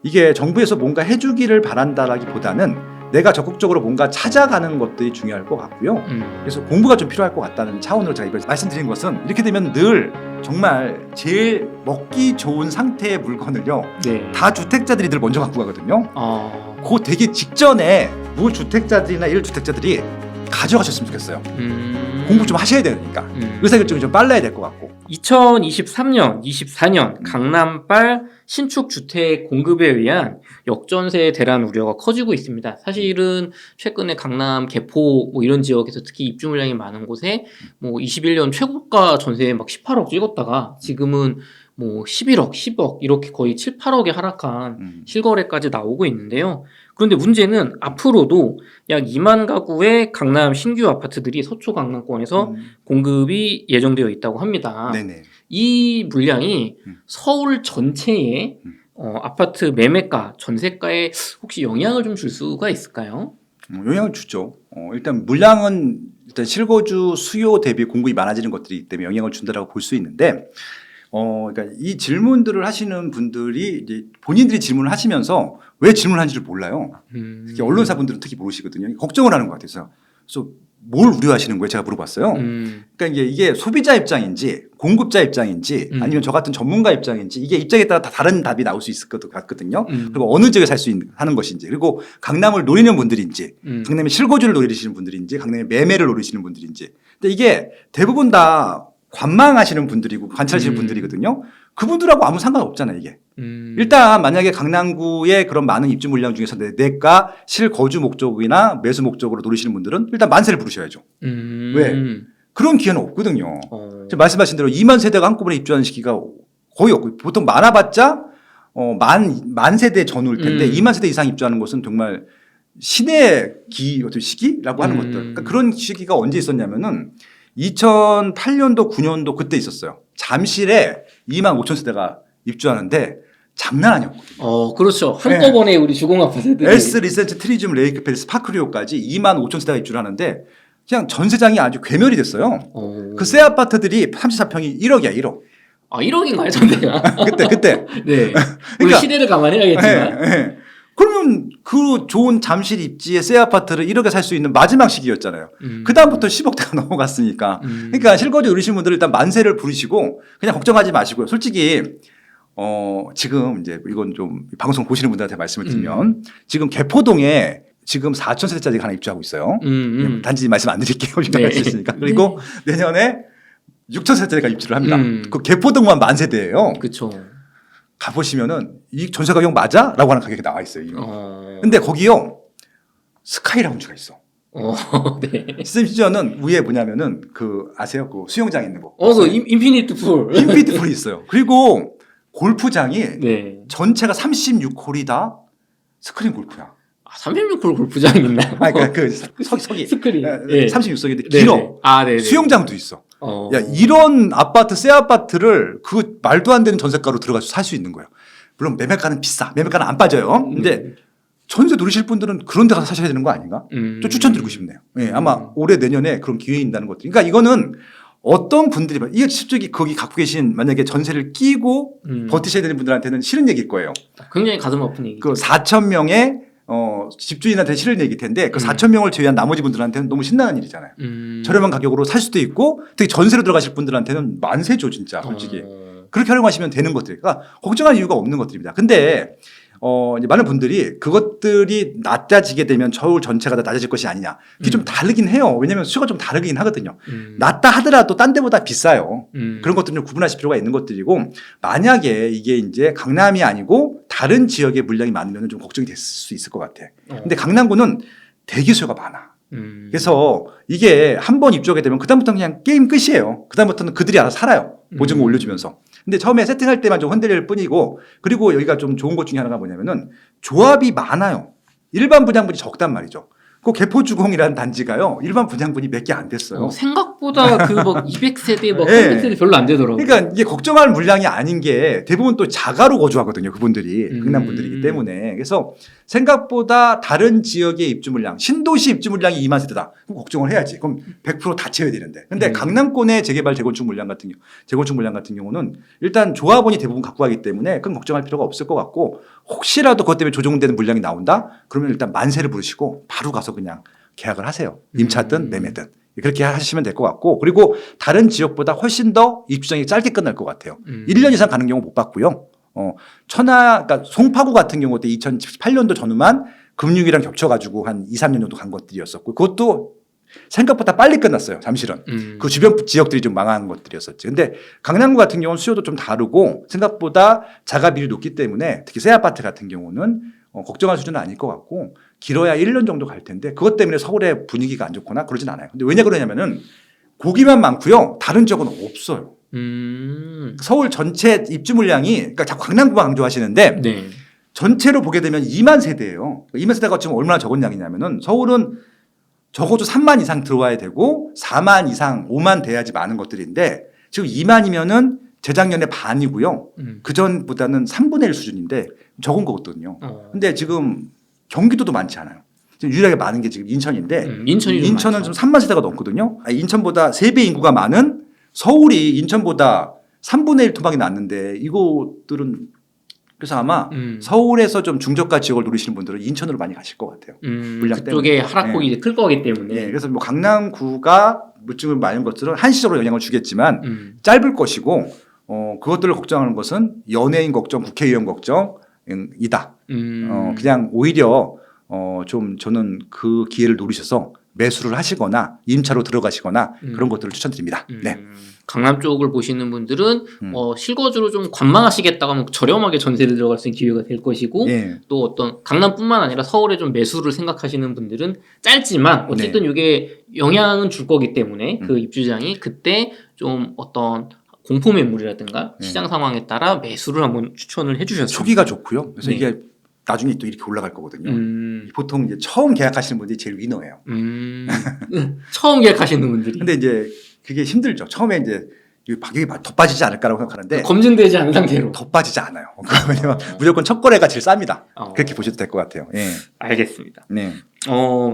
이게 정부에서 뭔가 해주기를 바란다라기보다는 내가 적극적으로 뭔가 찾아가는 것들이 중요할 것 같고요. 그래서 공부가 좀 필요할 것 같다는 차원으로 제가 이걸 말씀드린 것은 이렇게 되면 늘 정말 제일 먹기 좋은 상태의 물건을요. 네. 다주택자들이 늘 먼저 갖고 가거든요. 아, 그 되기 직전에 무주택자들이나 1주택자들이 가져가셨으면 좋겠어요. 공부 좀 하셔야 되니까 의사결정이 좀 빨라야 될 것 같고. 2023년, 24년 강남빨 신축 주택 공급에 의한 역전세에 대한 우려가 커지고 있습니다. 사실은 최근에 강남, 개포 뭐 이런 지역에서 특히 입주 물량이 많은 곳에 뭐 21년 최고가 전세에 막 18억 찍었다가 지금은 뭐 11억, 10억 이렇게 거의 7, 8억에 하락한 실거래까지 나오고 있는데요. 그런데 문제는 앞으로도 약 2만 가구의 강남 신규 아파트들이 서초 강남권에서 공급이 예정되어 있다고 합니다. 네네. 이 물량이 서울 전체의 아파트 매매가, 전세가에 혹시 영향을 좀 줄 수가 있을까요? 영향을 주죠. 일단 물량은 일단 실거주 수요 대비 공급이 많아지는 것들이기 때문에 영향을 준다라고 볼 수 있는데, 그러니까 이 질문들을 하시는 분들이 이제 본인들이 질문을 하시면서 왜 질문하는지를 몰라요. 특히 언론사분들은 특히 모르시거든요. 걱정을 하는 것 같아서. 그래서 뭘 우려하시는 거예요? 제가 물어봤어요. 그러니까 이게 소비자 입장인지 공급자 입장인지 아니면 저 같은 전문가 입장인지 이게 입장에 따라 다 다른 답이 나올 수 있을 것 같거든요. 그리고 어느 지역에 살 수 하는 것인지, 그리고 강남을 노리는 분들인지, 강남의 실거주를 노리시는 분들인지, 강남의 매매를 노리시는 분들인지. 근데 이게 대부분 다 관망하시는 분들이고 관찰하시는 분들이거든요. 그분들하고 아무 상관없잖아요, 이게. 일단 만약에 강남구의 그런 많은 입주 물량 중에서 내가 실거주 목적이나 매수 목적으로 노리시는 분들은 일단 만세를 부르셔야죠. 왜? 그런 기회는 없거든요. 지금 말씀하신 대로 2만 세대가 한꺼번에 입주하는 시기가 거의 없고, 보통 많아봤자 만 세대 전후일 텐데 2만 세대 이상 입주하는 곳은 정말 신의 어떤 시기라고 하는 것들. 그러니까 그런 시기가 언제 있었냐면은 2008년도, 9년도 그때 있었어요. 잠실에 2만 5천 세대가 입주하는데 장난 아니었거든요. 그렇죠. 한꺼번에 네. 우리 주공 아파트들이 엘스, 리센트, 트리즘, 레이크펠, 스파크리오까지 2만 5천 세대가 입주를 하는데 그냥 전세장이 아주 괴멸이 됐어요. 그 새 아파트들이 34평이 1억이야, 1억. 1억인가요, 전세가? 그때. 네. 우리 시대를 감안해야겠지만. 네. 그러면 그 좋은 잠실 입지의 새 아파트를 1억에 살 수 있는 마지막 시기였잖아요. 그다음부터 10억대가 넘어갔으니까. 그러니까 실거주 누리시는 분들은 일단 만세를 부르시고 그냥 걱정하지 마시고요. 솔직히 지금 이제 이건 좀 방송 보시는 분들한테 말씀을 드리면 지금 개포동에 지금 4천 세대짜리가 하나 입주하고 있어요. 단지 말씀 안 드릴게요. 할 수 있으니까. 그리고 내년에 6천 세대가 입주를 합니다. 그 개포동만 만 세대예요. 그렇죠. 가보시면은 이 전세 가격 맞아? 라고 하는 가격이 나와 있어요. 근데 거기요 스카이 라운지가 있어. 네. 심지어는 위에 뭐냐면은 아세요? 그 수영장 있는 거. 그 인피니트 풀. 인피니트 풀이 있어요. 그리고 골프장이 네. 전체가 36홀이 다 스크린 골프야. 36홀 골프장이 있나요? 그러니까 석이 스크린. 네. 36석인데 길어. 네네. 수영장도 있어. 야, 이런 새 아파트를 그 말도 안 되는 전세가로 들어가서 살 수 있는 거예요. 물론 매매가는 비싸. 매매가는 안 빠져요. 근데 전세 누리실 분들은 그런 데 가서 사셔야 되는 거 아닌가? 좀 추천드리고 싶네요. 네, 아마 올해 내년에 그런 기회가 있다는 것들. 그러니까 이거는 어떤 분들이 이게 실적이 거기 갖고 계신 만약에 전세를 끼고 버티셔야 되는 분들한테는 싫은 얘기일 거예요. 굉장히 가슴 아픈 얘기. 그 4천 명의 집주인한테 싫은 얘기일 텐데 그 4천 명을 제외한 나머지 분들한테는 너무 신나는 일이잖아요. 저렴한 가격으로 살 수도 있고 특히 전세로 들어가실 분들한테는 만세죠, 진짜 솔직히. 그렇게 활용하시면 되는 것들. 그러니까 걱정할 이유가 없는 것들입니다. 근데 이제 많은 분들이 그것들이 낮아지게 되면 서울 전체가 다 낮아질 것이 아니냐. 그게 좀 다르긴 해요. 왜냐하면 수요가 좀 다르긴 하거든요. 낮다 하더라도 딴 데보다 비싸요. 그런 것들은 좀 구분하실 필요가 있는 것들이고 만약에 이게 이제 강남이 아니고 다른 지역의 물량이 많으면 좀 걱정이 됐을 수 있을 것 같아. 근데 강남구는 대기 수요가 많아. 그래서 이게 한번 입주하게 되면 그다음부터는 그냥 게임 끝이에요. 그다음부터는 그들이 알아서 살아요. 보증금 올려주면서. 근데 처음에 세팅할 때만 좀 흔들릴 뿐이고 그리고 여기가 좀 좋은 것 중에 하나가 뭐냐면은 조합이 많아요. 일반 분양분이 적단 말이죠. 그 개포주공이라는 단지가요. 일반 분양분이 몇 개 안 됐어요. 생각보다 생각보다 그 뭐 200세대 뭐 네. 300세대 별로 안 되더라고요. 그러니까 이게 걱정할 물량이 아닌 게 대부분 또 자가로 거주하거든요. 그분들이 강남 분들이기 때문에. 그래서 생각보다 다른 지역의 입주 물량, 신도시 입주 물량이 2만 세대다. 그럼 걱정을 해야지. 그럼 100%다 채워야 되는데. 근데 강남권의 재개발 재건축 물량 같은 경우는 일단 조합원이 대부분 갖고 가기 때문에 그건 걱정할 필요가 없을 것 같고, 혹시라도 그것 때문에 조정되는 물량이 나온다? 그러면 일단 만세를 부르시고 바로 가서 그냥 계약을 하세요. 임차든 매매든. 그렇게 하시면 될 것 같고, 그리고 다른 지역보다 훨씬 더 입주장이 짧게 끝날 것 같아요. 1년 이상 가는 경우 못 봤고요. 그러니까 송파구 같은 경우 때 2018년도 전후만 금융위랑 겹쳐가지고 한 2, 3년 정도 간 것들이었었고, 그것도 생각보다 빨리 끝났어요. 잠실은. 그 주변 지역들이 좀 망한 것들이었었지. 근데 강남구 같은 경우는 수요도 좀 다르고 생각보다 자가 비율이 높기 때문에 특히 새 아파트 같은 경우는 걱정할 수준은 아닐 것 같고, 길어야 1년 정도 갈 텐데 그것 때문에 서울의 분위기가 안 좋거나 그러진 않아요. 근데 왜냐 그러냐면은 고기만 많고요. 다른 지역은 없어요. 서울 전체 입주 물량이, 그러니까 자꾸 강남구만 강조하시는데 네. 전체로 보게 되면 2만 세대예요. 2만 세대가 지금 얼마나 적은 양이냐면은 서울은 적어도 3만 이상 들어와야 되고 4만 이상 5만 돼야지 많은 것들인데 지금 2만이면은 재작년에 반이고요. 그 전보다는 3분의 1 수준인데 적은 거거든요. 근데 지금 경기도도 많지 않아요. 지금 유일하게 많은 게 지금 인천인데 인천은 좀 3만 세대가 넘거든요. 인천보다 3배 인구가 많은 서울이 인천보다 3분의 1 토막이 났는데 이곳들은, 그래서 아마 서울에서 좀 중저가 지역을 노리시는 분들은 인천으로 많이 가실 것 같아요. 물량 그쪽에 때문에. 하락폭이 이제 클 거기 때문에. 네, 그래서 뭐 강남구가 물증을 많은 것들은 한시적으로 영향을 주겠지만 짧을 것이고, 그것들을 걱정하는 것은 연예인 걱정, 국회의원 걱정이다. 그냥 오히려 좀 저는 그 기회를 노리셔서 매수를 하시거나 임차로 들어가시거나 그런 것들을 추천드립니다. 네. 강남 쪽을 보시는 분들은 실거주로 좀 관망하시겠다고 하면 저렴하게 전세를 들어갈 수 있는 기회가 될 것이고, 예. 또 어떤 강남뿐만 아니라 서울에 좀 매수를 생각하시는 분들은 짧지만 어쨌든 이게 영향은 줄 거기 때문에 그 입주장이 그때 좀 어떤 공포 매물이라든가 시장 상황에 따라 매수를 한번 추천을 해주셨습니다. 초기가 좋고요. 그래서 네. 이게 나중에 또 이렇게 올라갈 거거든요. 보통 이제 처음 계약하시는 분들이 제일 위너예요. 처음 계약하시는 분들이. 근데 이제 그게 힘들죠. 처음에 이제 가격이 더 빠지지 않을까라고 생각하는데 검증되지 않은 상태로. 더 빠지지 않아요. 왜냐면 무조건 첫 거래가 제일 쌉니다. 그렇게 보셔도 될 것 같아요. 예. 알겠습니다. 네.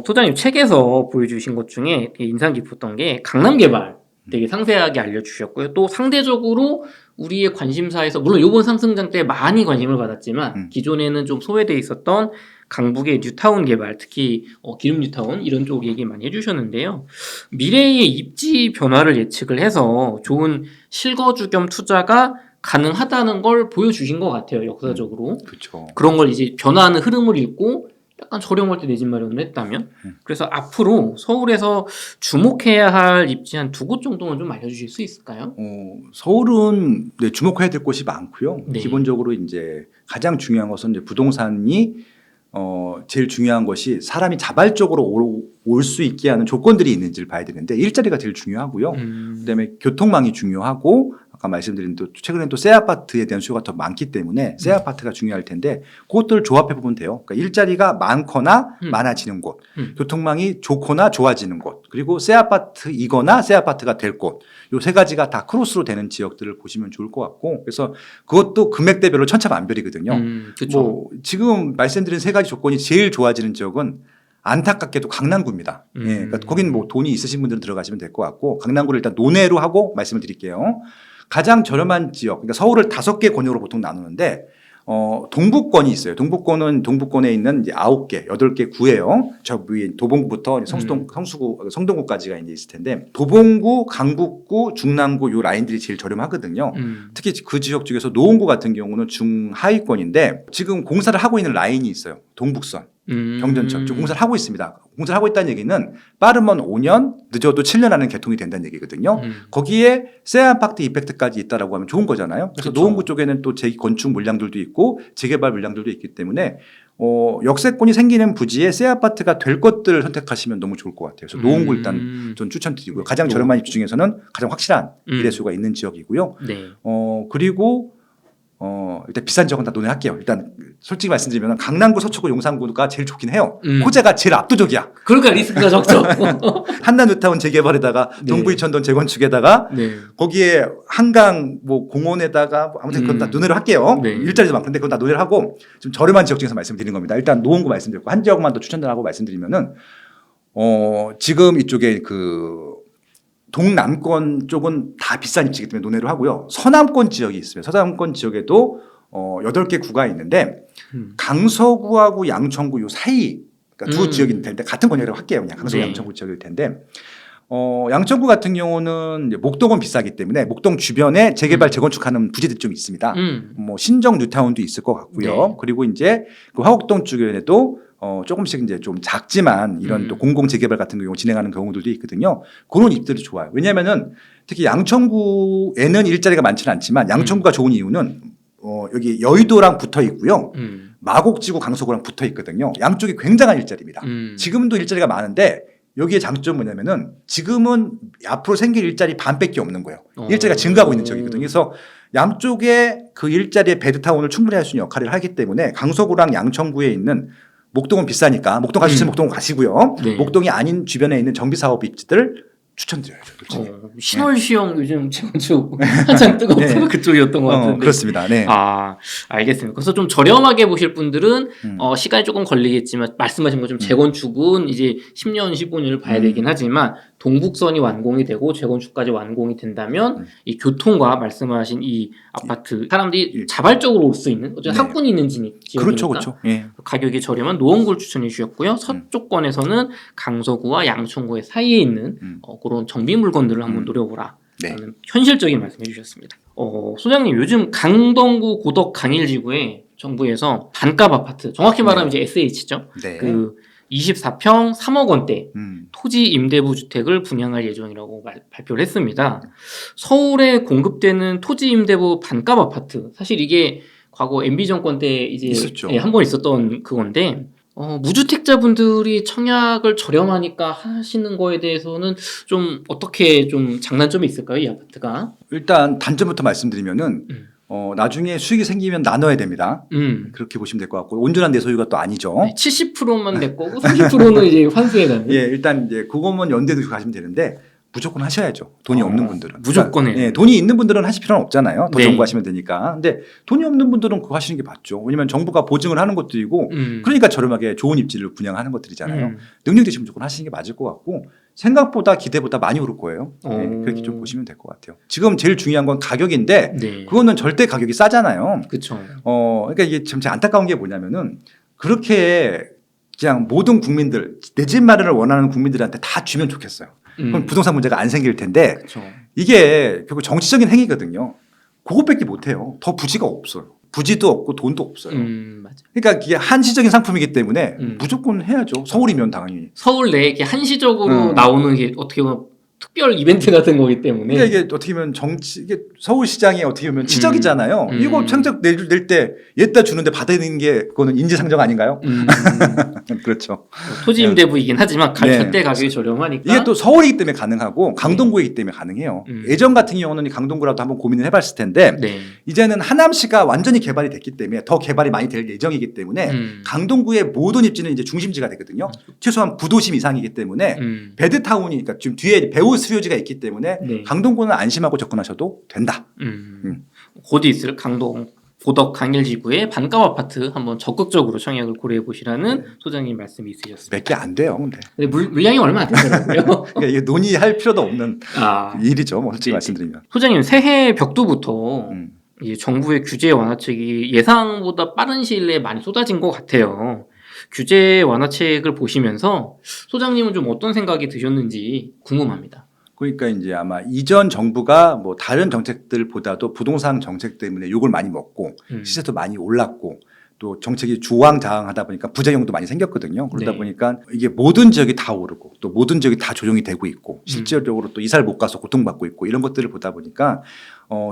소장님 책에서 보여주신 것 중에 되게 인상 깊었던 게 강남 개발 되게 상세하게 알려주셨고요. 또 상대적으로 우리의 관심사에서 물론 이번 상승장 때 많이 관심을 받았지만 기존에는 좀 소외돼 있었던 강북의 뉴타운 개발, 특히 기름 뉴타운 이런 쪽 얘기 많이 해주셨는데요. 미래의 입지 변화를 예측을 해서 좋은 실거주 겸 투자가 가능하다는 걸 보여주신 것 같아요. 역사적으로. 그렇죠. 그런 걸 이제 변화하는 흐름을 읽고 약간 저렴할 때 내 집 마련을 했다면, 그래서 앞으로 서울에서 주목해야 할 입지 한 2곳 정도는 좀 알려주실 수 있을까요? 서울은 네, 주목해야 될 곳이 많고요. 네. 기본적으로 이제 가장 중요한 것은 이제 부동산이 제일 중요한 것이 사람이 자발적으로 올 수 있게 하는 조건들이 있는지를 봐야 되는데 일자리가 제일 중요하고요. 그다음에 교통망이 중요하고, 아까 말씀드린 또 최근에 또 새 아파트에 대한 수요가 더 많기 때문에 새 아파트가 중요할 텐데 그것들을 조합해 보면 돼요. 그러니까 일자리가 많거나 많아지는 곳, 교통망이 좋거나 좋아지는 곳, 그리고 새 아파트이거나 새 아파트가 될 곳, 요 세 가지가 다 크로스로 되는 지역들을 보시면 좋을 것 같고, 그래서 그것도 금액대별로 천차만별이거든요. 그렇죠. 뭐 지금 말씀드린 세 가지 조건이 제일 좋아지는 지역은 안타깝게도 강남구입니다. 예, 그러니까 거긴 뭐 돈이 있으신 분들은 들어가시면 될 것 같고, 강남구를 일단 논외로 하고 말씀을 드릴게요. 가장 저렴한 지역, 그러니까 서울을 5개 권역으로 보통 나누는데 동부권이 있어요. 동부권에 있는 이제 9개, 8개 구예요. 저 위에 도봉구부터 성수구, 성동구까지가 이제 있을 텐데, 도봉구, 강북구, 중랑구 요 라인들이 제일 저렴하거든요. 특히 그 지역 중에서 노원구 같은 경우는 중하위권인데 지금 공사를 하고 있는 라인이 있어요. 동북선. 경전철 지금 공사를 하고 있습니다. 공사를 하고 있다는 얘기는 빠르면 5년, 늦어도 7년 안에 개통이 된다는 얘기거든요. 거기에 새 아파트 이펙트까지 있다라고 하면 좋은 거잖아요. 그래서 그쵸. 노원구 쪽에는 또 재건축 물량들도 있고 재개발 물량들도 있기 때문에 역세권이 생기는 부지에 새 아파트가 될 것들을 선택하시면 너무 좋을 것 같아요. 그래서 노원구 일단 전 추천드리고요. 가장 저렴한 입지 중에서는 가장 확실한 미래수가 있는 지역이고요. 네. 그리고 일단 비싼 지역은 다 논의할게요. 일단 솔직히 말씀드리면 강남구, 서초구, 용산구가 제일 좋긴 해요. 호재가 제일 압도적이야. 그러니까 리스크가 적죠. 한남 뉴타운 재개발에다가 네. 동부이천동 재건축에다가 네. 거기에 한강 뭐 공원에다가 뭐 아무튼 그건 다 논의를 할게요. 네. 일자리도 많은데 그건 다 논의를 하고 좀 저렴한 지역 중에서 말씀드리는 겁니다. 일단 노원구 말씀드렸고 한 지역만 더 추천하고 말씀드리면은 지금 이쪽에 그 동남권 쪽은 다 비싼 입지이기 때문에 논의를 하고요. 서남권 지역이 있으면 서남권 지역에도 8개 구가 있는데 강서구하고 양천구 요 사이 그러니까 두 지역일 텐데 같은 권역이라고 할게요. 그냥 강서구 네. 양천구 지역일 텐데 양천구 같은 경우는 이제 목동은 비싸기 때문에 목동 주변에 재개발 재건축하는 부지들이 좀 있습니다. 뭐 신정 뉴타운도 있을 것 같고요. 네. 그리고 이제 그 화곡동 주변에도 조금씩 이제 좀 작지만 이런 또 공공 재개발 같은 경우 진행하는 경우들도 있거든요. 그런 입들이 좋아요. 왜냐하면은 특히 양천구에는 일자리가 많지는 않지만 양천구가 좋은 이유는 여기 여의도랑 붙어 있고요. 마곡지구 강서구랑 붙어 있거든요. 양쪽이 굉장한 일자리입니다. 지금도 일자리가 많은데 여기에 장점은 뭐냐면은 지금은 앞으로 생길 일자리 반밖에 없는 거예요. 일자리가 증가하고 있는 지역이거든요. 그래서 양쪽에 그 일자리의 베드타운을 충분히 할 수 있는 역할을 하기 때문에 강서구랑 양천구에 있는 목동은 비싸니까 목동 가시면 목동 가시고요. 네. 목동이 아닌 주변에 있는 정비사업 입지들 추천드려야죠. 솔직히. 신월시형 요즘 재건축 한창 뜨겁던 네. 그쪽이었던 것 같은데. 그렇습니다. 네. 아, 알겠습니다. 그래서 좀 저렴하게 보실 분들은 시간이 조금 걸리겠지만 말씀하신 것처럼 재건축은 이제 10년, 15년을 봐야 되긴 하지만 동북선이 완공이 되고 재건축까지 완공이 된다면 이 교통과 말씀하신 이 아파트 사람들이 자발적으로 올 수 있는 어쨌든 네. 학군이 있는 지역이니까 그렇죠, 그렇죠. 예. 가격이 저렴한 노원구를 추천해 주셨고요. 서쪽권에서는 강서구와 양천구의 사이에 있는 그런 정비 물건들을 한번 노려보라. 네. 라는 현실적인 말씀해 주셨습니다. 소장님 요즘 강동구 고덕 강일지구에 정부에서 반값 아파트 정확히 말하면 이제 SH죠. 네. 그 24평 3억 원대 음. 토지 임대부 주택을 분양할 예정이라고 발표를 했습니다. 서울에 공급되는 토지 임대부 반값 아파트 사실 이게 과거 MB 정권 때 이제 있었죠. 한 번 있었던 그건데 무주택자분들이 청약을 저렴하니까 하시는 거에 대해서는 좀 어떻게 좀 장단점이 있을까요, 이 아파트가? 일단 단점부터 말씀드리면은 나중에 수익이 생기면 나눠야 됩니다. 그렇게 보시면 될 것 같고 온전한 내 소유가 또 아니죠. 네, 70%만 내 거고 30%는 이제 환수해가는. 예, 일단 이제 그것만 연대도 가시면 되는데 무조건 하셔야죠. 돈이 없는 분들은. 무조건 해요. 예, 돈이 있는 분들은 하실 필요는 없잖아요. 더 네. 정부하시면 되니까. 근데 돈이 없는 분들은 그거 하시는 게 맞죠. 왜냐면 정부가 보증을 하는 것들이고 그러니까 저렴하게 좋은 입지를 분양하는 것들이잖아요. 능력 되시면 무조건 하시는 게 맞을 것 같고 생각보다 기대보다 많이 오를 거예요. 예, 그렇게 좀 보시면 될 것 같아요. 지금 제일 중요한 건 가격인데 네. 그거는 절대 가격이 싸잖아요. 그렇죠. 그러니까 이게 참 안타까운 게 뭐냐면은 그렇게 그냥 모든 국민들 내 집 마련을 원하는 국민들한테 다 주면 좋겠어요. 그럼 부동산 문제가 안 생길 텐데 그렇죠. 이게 결국 정치적인 행위거든요. 그것밖에 못 해요. 더 부지가 없어요. 부지도 없고 돈도 없어요. 맞아. 그러니까 이게 한시적인 상품이기 때문에 음. 무조건 해야죠. 서울이면 당연히. 서울 내에 이렇게 한시적으로 나오는 게 어떻게 보면 특별 이벤트 같은 거기 때문에. 그러니까 이게 어떻게 보면 이게 서울시장이 어떻게 보면 치적이잖아요. 이거 상적 낼 때 얘다 주는데 받아내는 게 그거는 인지상정 아닌가요? 그렇죠. 토지 임대부이긴 하지만 네. 절대 가격이 저렴하니까. 이게 또 서울이기 때문에 가능하고 강동구이기 때문에 가능해요. 음. 예전 같은 경우는 이 강동구라도 한번 고민을 해봤을 텐데 네. 이제는 하남시가 완전히 개발이 됐기 때문에 더 개발이 많이 될 예정이기 때문에 강동구의 모든 입지는 이제 중심지가 되거든요. 최소한 부도심 이상이기 때문에 베드타운이 그러니까 지금 뒤에 배후 수요지가 있기 때문에 네. 강동구는 안심하고 접근하셔도 된다. 곧 있을 강동 고덕 강일지구의 반값 아파트 한번 적극적으로 청약을 고려해 보시라는 소장님 말씀이 있으셨습니다. 몇 개 안 돼요. 근데 근데 물량이 얼마 안 되더라고요. 그러니까 이게 논의할 필요도 없는 일이죠. 뭐 솔직히 네. 말씀드리면. 소장님 새해 벽두부터 음. 이제 정부의 규제 완화책이 예상보다 빠른 시일 내에 많이 쏟아진 것 같아요. 규제 완화책을 보시면서 소장님은 좀 어떤 생각이 드셨는지 궁금합니다. 그러니까 이제 아마 이전 정부가 뭐 다른 정책들보다도 부동산 정책 때문에 욕을 많이 먹고 시세도 많이 올랐고 또 정책이 주황자황하다 보니까 부작용도 많이 생겼거든요. 그러다 네. 보니까 이게 모든 지역이 다 오르고 또 모든 지역이 다 조정이 되고 있고 실질적으로 또 이사를 못 가서 고통받고 있고 이런 것들을 보다 보니까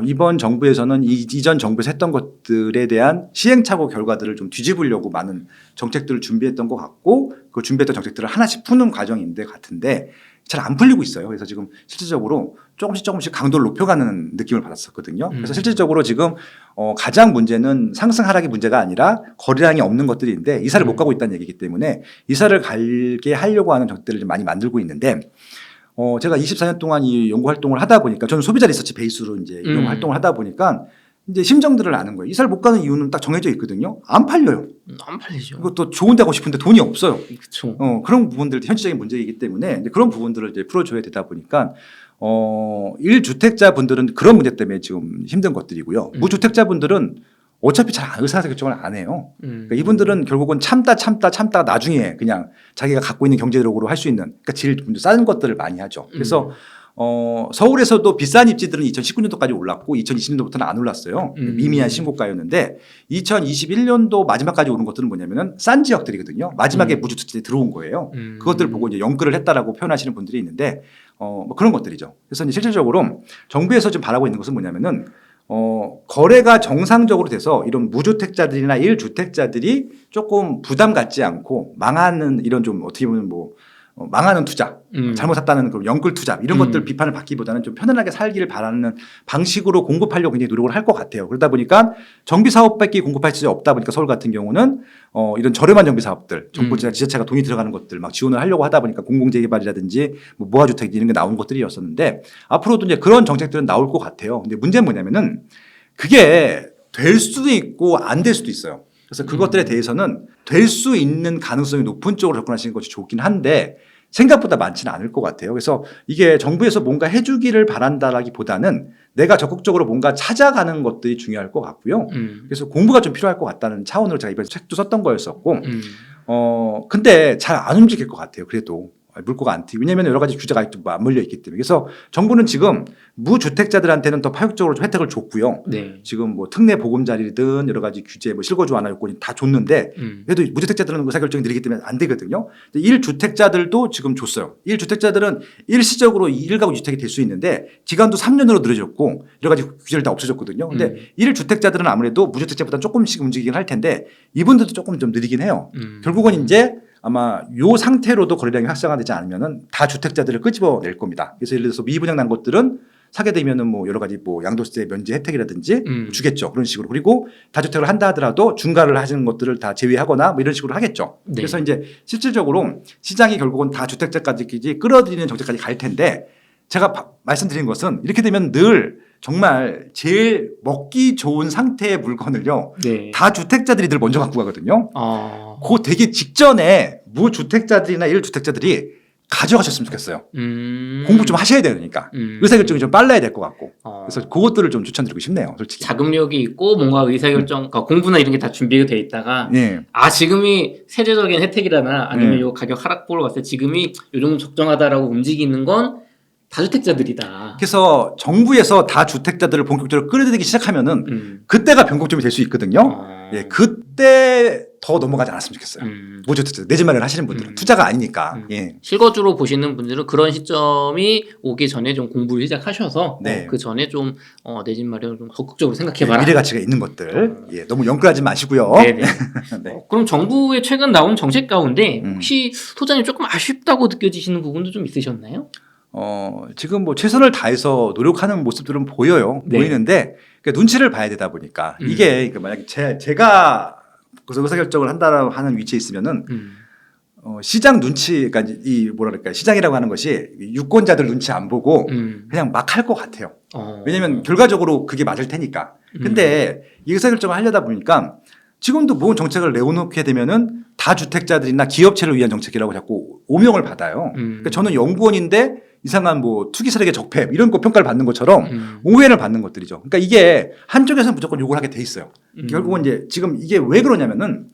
이번 정부에서는 이전 정부에서 했던 것들에 대한 시행착오 결과들을 좀 뒤집으려고 많은 정책들을 준비했던 것 같고 그 준비했던 정책들을 하나씩 푸는 과정인데 같은데 잘 안 풀리고 있어요. 그래서 지금 실질적으로 조금씩 강도를 높여가는 느낌을 받았었거든요. 그래서 실질적으로 지금 가장 문제는 상승 하락의 문제가 아니라 거래량이 없는 것들인데 이사를 못 가고 있다는 얘기이기 때문에 이사를 가게 하려고 하는 적들을 많이 만들고 있는데 제가 24년 동안 이 연구 활동을 하다 보니까 저는 소비자 리서치 베이스로 이제 이런 활동을 하다 보니까 이제 심정들을 아는 거예요. 이사를 못 가는 이유는 딱 정해져 있거든요. 안 팔려요. 안 팔리죠. 그것도 좋은 데 가고 싶은데 돈이 없어요. 그렇죠. 그런 부분들이 현실적인 문제이기 때문에 이제 그런 부분들을 이제 풀어줘야 되다 보니까 1주택자 분들은 그런 문제 때문에 지금 힘든 것들이고요. 무주택자 분들은 어차피 잘 의사결정을 안 해요. 그러니까 이분들은 결국은 참다 나중에 그냥 자기가 갖고 있는 경제력으로 할 수 있는 그러니까 질 싼 것들을 많이 하죠. 그래서 서울에서도 비싼 입지들은 2019년도까지 올랐고 2020년도부터는 안 올랐어요. 미미한 신고가였는데 2021년도 마지막까지 오른 것들은 뭐냐면은 싼 지역들이거든요. 마지막에 무주택자들이 들어온 거예요. 그것들을 보고 이제 연끌을 했다라고 표현하시는 분들이 있는데 뭐 그런 것들이죠. 그래서 이제 실질적으로 정부에서 지금 바라고 있는 것은 뭐냐면은 거래가 정상적으로 돼서 이런 무주택자들이나 1주택자들이 조금 부담 갖지 않고 망하는 이런 좀 어떻게 보면 뭐 망하는 투자, 잘못 샀다는 그런 연끌 투자 이런 것들 비판을 받기보다는 좀 편안하게 살기를 바라는 방식으로 공급하려고 굉장히 노력을 할 것 같아요. 그러다 보니까 정비 사업밖에 공급할 수 없다 보니까 서울 같은 경우는 이런 저렴한 정비 사업들, 정부 지자체가 돈이 들어가는 것들 막 지원을 하려고 하다 보니까 공공재개발이라든지 뭐 모아주택 이런 게 나온 것들이었었는데 앞으로도 이제 그런 정책들은 나올 것 같아요. 근데 문제는 뭐냐면은 그게 될 수도 있고 안 될 수도 있어요. 그래서 그것들에 대해서는 될 수 있는 가능성이 높은 쪽으로 접근하시는 것이 좋긴 한데 생각보다 많지는 않을 것 같아요. 그래서 이게 정부에서 뭔가 해주기를 바란다라기보다는 내가 적극적으로 뭔가 찾아가는 것들이 중요할 것 같고요. 그래서 공부가 좀 필요할 것 같다는 차원으로 제가 이번에 책도 썼던 거였었고 근데 잘 안 움직일 것 같아요. 그래도. 물꼬가 안 튀고 왜냐하면 여러 가지 규제가 아직도 맞물려 있기 때문에 그래서 정부는 지금 무주택자들한테는 더 파격적으로 좀 혜택을 줬고요. 네. 지금 뭐 특례 보금자리든 여러 가지 규제 뭐 실거주 완화 요건이 다 줬는데 그래도 무주택자들은 의사결정이 느리기 때문에 안 되거든요. 1주택자들도 지금 줬어요. 1주택자들은 일시적으로 1가구 주택이 될 수 있는데 기간도 3년으로 늘어졌고 여러 가지 규제를 다 없어졌거든요. 근데 1주택자들은 아무래도 무주택자보다 조금씩 움직이긴 할 텐데 이분들도 조금 좀 느리긴 해요. 결국은 이제 아마 요 상태로도 거래량이 활성화되지 않으면은 다 주택자들을 끄집어낼 겁니다. 그래서 예를 들어서 미분양 난 것들은 사게 되면은 뭐 여러 가지 뭐 양도세 면제 혜택이라든지 주겠죠. 그런 식으로. 그리고 다주택을 한다 하더라도 중과를 하시는 것들을 다 제외하거나 뭐 이런 식으로 하겠죠. 네. 그래서 이제 실질적으로 시장이 결국은 다 주택자까지 끌어들이는 정책까지 갈 텐데 제가 말씀드린 것은 이렇게 되면 늘 정말 제일 먹기 좋은 상태의 물건을요. 네. 다 주택자들이 늘 먼저 갖고 가거든요. 그 되기 직전에 무주택자들이나 1주택자들이 가져가셨으면 좋겠어요. 공부 좀 하셔야 되니까. 의사결정이 좀 빨라야 될 것 같고. 그래서 그것들을 좀 추천드리고 싶네요. 솔직히. 자금력이 있고 뭔가 의사결정, 그러니까 공부나 이런 게 다 준비가 돼 있다가 네. 지금이 세제적인 혜택이라나 아니면 요 가격 하락 보러 갔을 때 지금이 요 정도 적정하다라고 움직이는 건 다주택자들이다. 그래서 정부에서 다주택자들을 본격적으로 끌어들이기 시작하면은 그때가 변곡점이 될 수 있거든요. 예, 그때 더 넘어가지 않았으면 좋겠어요. 무주택자 내 집 마련 하시는 분들은 투자가 아니니까. 예. 실거주로 보시는 분들은 그런 시점이 오기 전에 좀 공부를 시작하셔서 네. 그 전에 좀 내 집 마련을 좀 적극적으로 생각해봐라. 미래 가치가 있는 것들. 예, 너무 연끌하지 마시고요. 네네. 네. 그럼 정부의 최근 나온 정책 가운데 혹시 소장님 조금 아쉽다고 느껴지시는 부분도 좀 있으셨나요? 지금 뭐 최선을 다해서 노력하는 모습들은 보여요. 네. 보이는데 그러니까 눈치를 봐야 되다 보니까 이게 그러니까 만약에 제가 그래서 의사결정을 한다라고 하는 위치에 있으면은 시장 눈치, 그러니까 이 뭐라 그럴까요? 시장이라고 하는 것이 유권자들 눈치 안 보고 그냥 막 할 것 같아요. 왜냐하면 결과적으로 그게 맞을 테니까. 근데 이 의사결정을 하려다 보니까 지금도 모든 정책을 내놓게 되면은 다주택자들이나 기업체를 위한 정책이라고 자꾸 오명을 받아요. 그러니까 저는 연구원인데 이상한 뭐 투기 세력의 적폐 이런 거 평가를 받는 것처럼 오해를 받는 것들이죠. 그러니까 이게 한쪽에서는 무조건 욕을 하게 돼 있어요. 결국은 이제 지금 이게 왜 그러냐면은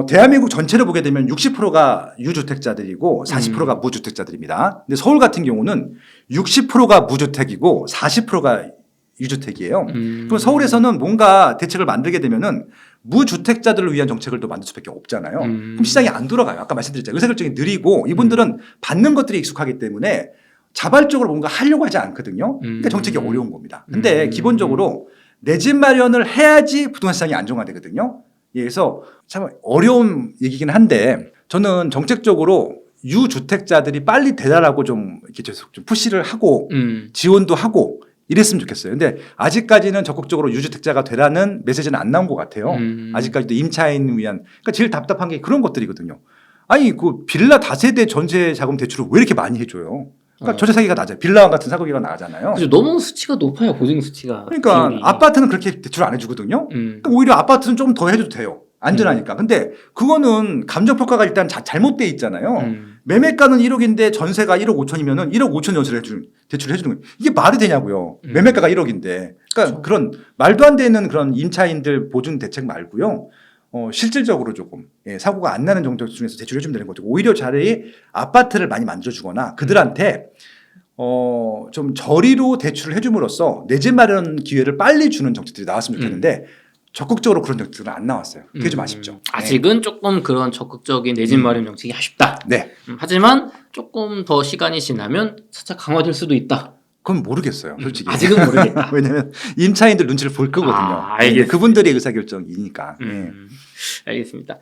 대한민국 전체를 보게 되면 60%가 유주택자들이고 40%가 무주택자들입니다. 근데 서울 같은 경우는 60%가 무주택이고 40%가 유주택이에요. 그럼 서울에서는 뭔가 대책을 만들게 되면은 무주택자들을 위한 정책을 또 만들 수밖에 없잖아요. 그럼 시장이 안 돌아가요. 아까 말씀드렸잖아요. 의사결정이 느리고 이분들은 받는 것들이 익숙하기 때문에 자발적으로 뭔가 하려고 하지 않거든요. 그러니까 정책이 어려운 겁니다. 근데 기본적으로 내 집 마련을 해야지 부동산 시장이 안정화되거든요. 예, 그래서 참 어려운 얘기긴 한데 저는 정책적으로 유주택자들이 빨리 대달하고 좀 이렇게 좀 푸시를 하고 지원도 하고 이랬으면 좋겠어요. 근데 아직까지는 적극적으로 유주택자가 되라는 메시지는 안 나온 것 같아요. 아직까지도 임차인 위한. 그러니까 제일 답답한 게 그런 것들이거든요. 아니 그 빌라 다세대 전세 자금 대출을 왜 이렇게 많이 해줘요? 그러니까 전세 사기가 낮아요. 빌라 같은 사기가 나잖아요. 그래서 너무 수치가 높아요. 보증 수치가. 그러니까 비율이. 아파트는 그렇게 대출 안 해주거든요. 그러니까 오히려 아파트는 좀 더 해줘도 돼요. 안전하니까. 근데 그거는 감정평가가 일단 잘못돼 있잖아요. 매매가는 1억인데 전세가 1억 5천이면은 1억 5천 대출을 해주는 거예요. 이게 말이 되냐고요. 매매가가 1억인데. 그러니까 그렇죠. 그런 말도 안 되는 그런 임차인들 보증 대책 말고요. 실질적으로 조금 사고가 안 나는 정도 중에서 대출해 주면 되는 거죠. 오히려 차라리 아파트를 많이 만져주거나 그들한테 좀 저리로 대출을 해줌으로써 내 집 마련 기회를 빨리 주는 정책들이 나왔으면 좋겠는데 적극적으로 그런 정책들은 안 나왔어요. 그게 좀 아쉽죠. 아직은 조금 그런 적극적인 내 집 마련 정책이 아쉽다. 네. 하지만 조금 더 시간이 지나면 살짝 강화될 수도 있다. 그건 모르겠어요. 솔직히. 아직은 모르겠다. 왜냐하면 임차인들 눈치를 볼 거거든요. 알겠습니다. 그분들의 의사결정이니까. 알겠습니다.